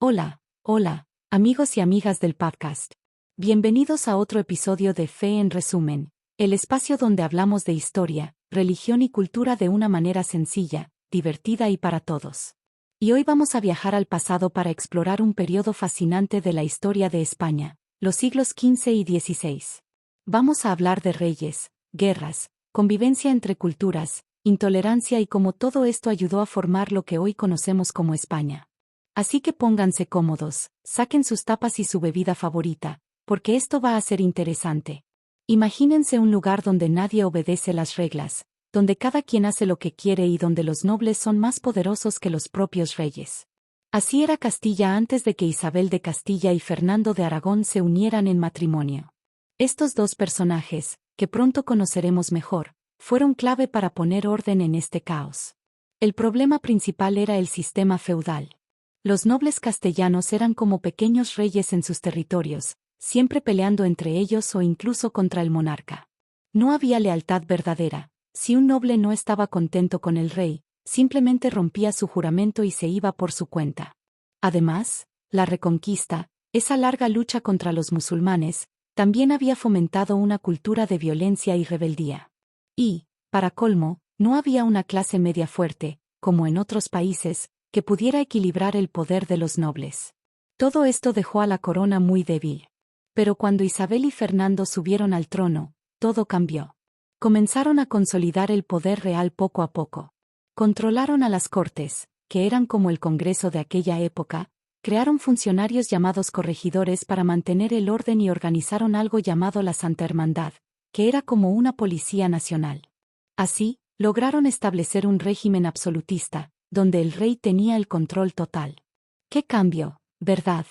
Hola, amigos y amigas del podcast. Bienvenidos a otro episodio de Fe en Resumen, el espacio donde hablamos de historia, religión y cultura de una manera sencilla, divertida y para todos. Y hoy vamos a viajar al pasado para explorar un periodo fascinante de la historia de España, los siglos XV y XVI. Vamos a hablar de reyes, guerras, convivencia entre culturas, intolerancia y cómo todo esto ayudó a formar lo que hoy conocemos como España. Así que pónganse cómodos, saquen sus tapas y su bebida favorita, porque esto va a ser interesante. Imagínense un lugar donde nadie obedece las reglas, donde cada quien hace lo que quiere y donde los nobles son más poderosos que los propios reyes. Así era Castilla antes de que Isabel de Castilla y Fernando de Aragón se unieran en matrimonio. Estos dos personajes, que pronto conoceremos mejor, fueron clave para poner orden en este caos. El problema principal era el sistema feudal. Los nobles castellanos eran como pequeños reyes en sus territorios, siempre peleando entre ellos o incluso contra el monarca. No había lealtad verdadera. Si un noble no estaba contento con el rey, simplemente rompía su juramento y se iba por su cuenta. Además, la Reconquista, esa larga lucha contra los musulmanes, también había fomentado una cultura de violencia y rebeldía. Y, para colmo, no había una clase media fuerte, como en otros países, que pudiera equilibrar el poder de los nobles. Todo esto dejó a la corona muy débil. Pero cuando Isabel y Fernando subieron al trono, todo cambió. Comenzaron a consolidar el poder real poco a poco. Controlaron a las cortes, que eran como el Congreso de aquella época, crearon funcionarios llamados corregidores para mantener el orden y organizaron algo llamado la Santa Hermandad, que era como una policía nacional. Así, lograron establecer un régimen absolutista, donde el rey tenía el control total. ¡Qué cambio, verdad!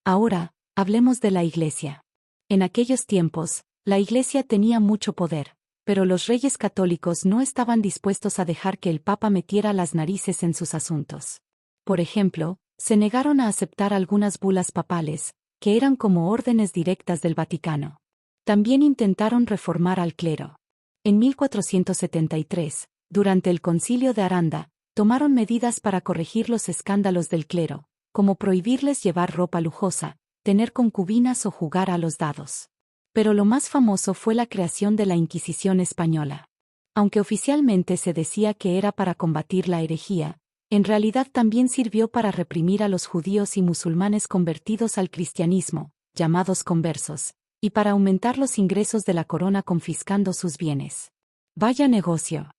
Ahora, hablemos de la Iglesia. En aquellos tiempos, la Iglesia tenía mucho poder, pero los reyes católicos no estaban dispuestos a dejar que el Papa metiera las narices en sus asuntos. Por ejemplo, se negaron a aceptar algunas bulas papales, que eran como órdenes directas del Vaticano. También intentaron reformar al clero. En 1473, durante el Concilio de Aranda, tomaron medidas para corregir los escándalos del clero, como prohibirles llevar ropa lujosa, tener concubinas o jugar a los dados. Pero lo más famoso fue la creación de la Inquisición española. Aunque oficialmente se decía que era para combatir la herejía, en realidad también sirvió para reprimir a los judíos y musulmanes convertidos al cristianismo, llamados conversos, y para aumentar los ingresos de la corona confiscando sus bienes. ¡Vaya negocio!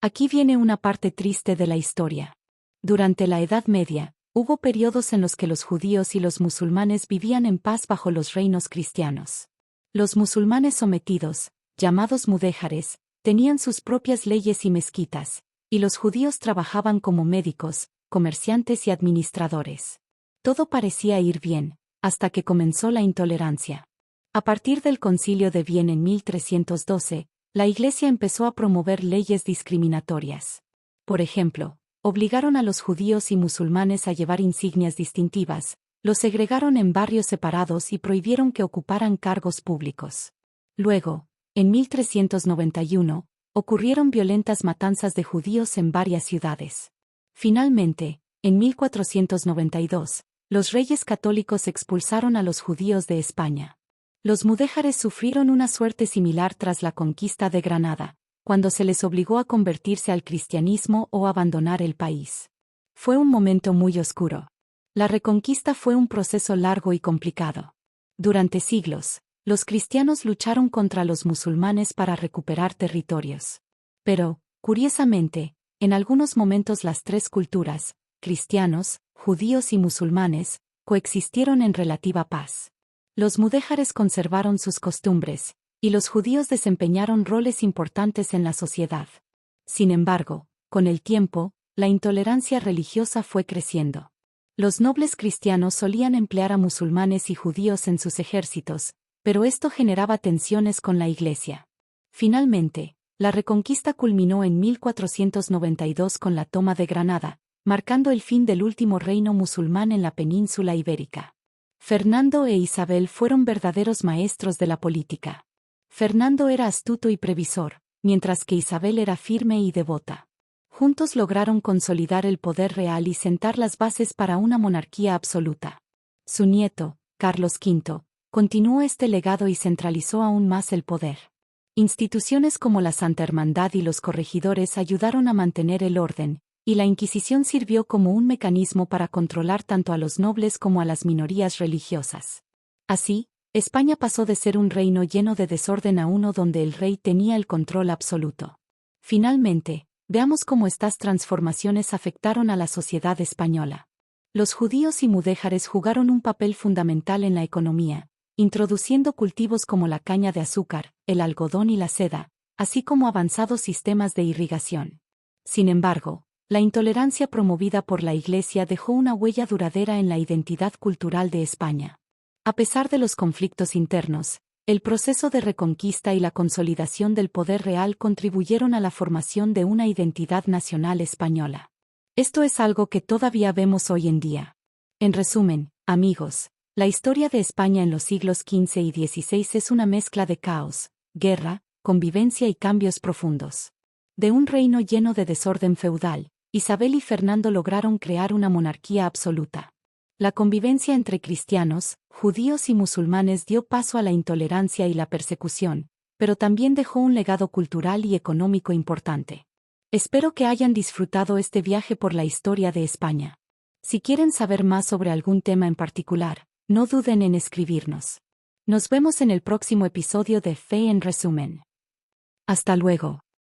Aquí viene una parte triste de la historia. Durante la Edad Media, hubo periodos en los que los judíos y los musulmanes vivían en paz bajo los reinos cristianos. Los musulmanes sometidos, llamados mudéjares, tenían sus propias leyes y mezquitas, y los judíos trabajaban como médicos, comerciantes y administradores. Todo parecía ir bien, hasta que comenzó la intolerancia. A partir del Concilio de Viena en 1312, la Iglesia empezó a promover leyes discriminatorias. Por ejemplo, obligaron a los judíos y musulmanes a llevar insignias distintivas, los segregaron en barrios separados y prohibieron que ocuparan cargos públicos. Luego, en 1391, ocurrieron violentas matanzas de judíos en varias ciudades. Finalmente, en 1492, los reyes católicos expulsaron a los judíos de España. Los mudéjares sufrieron una suerte similar tras la conquista de Granada, cuando se les obligó a convertirse al cristianismo o abandonar el país. Fue un momento muy oscuro. La Reconquista fue un proceso largo y complicado. Durante siglos, los cristianos lucharon contra los musulmanes para recuperar territorios. Pero, curiosamente, en algunos momentos las tres culturas, cristianos, judíos y musulmanes, coexistieron en relativa paz. Los mudéjares conservaron sus costumbres, y los judíos desempeñaron roles importantes en la sociedad. Sin embargo, con el tiempo, la intolerancia religiosa fue creciendo. Los nobles cristianos solían emplear a musulmanes y judíos en sus ejércitos, pero esto generaba tensiones con la Iglesia. Finalmente, la Reconquista culminó en 1492 con la toma de Granada, marcando el fin del último reino musulmán en la península ibérica. Fernando e Isabel fueron verdaderos maestros de la política. Fernando era astuto y previsor, mientras que Isabel era firme y devota. Juntos lograron consolidar el poder real y sentar las bases para una monarquía absoluta. Su nieto, Carlos V, continuó este legado y centralizó aún más el poder. Instituciones como la Santa Hermandad y los corregidores ayudaron a mantener el orden, y la Inquisición sirvió como un mecanismo para controlar tanto a los nobles como a las minorías religiosas. Así, España pasó de ser un reino lleno de desorden a uno donde el rey tenía el control absoluto. Finalmente, veamos cómo estas transformaciones afectaron a la sociedad española. Los judíos y mudéjares jugaron un papel fundamental en la economía, introduciendo cultivos como la caña de azúcar, el algodón y la seda, así como avanzados sistemas de irrigación. Sin embargo, la intolerancia promovida por la Iglesia dejó una huella duradera en la identidad cultural de España. A pesar de los conflictos internos, el proceso de reconquista y la consolidación del poder real contribuyeron a la formación de una identidad nacional española. Esto es algo que todavía vemos hoy en día. En resumen, amigos, la historia de España en los siglos XV y XVI es una mezcla de caos, guerra, convivencia y cambios profundos. De un reino lleno de desorden feudal, Isabel y Fernando lograron crear una monarquía absoluta. La convivencia entre cristianos, judíos y musulmanes dio paso a la intolerancia y la persecución, pero también dejó un legado cultural y económico importante. Espero que hayan disfrutado este viaje por la historia de España. Si quieren saber más sobre algún tema en particular, no duden en escribirnos. Nos vemos en el próximo episodio de Fe en Resumen. Hasta luego.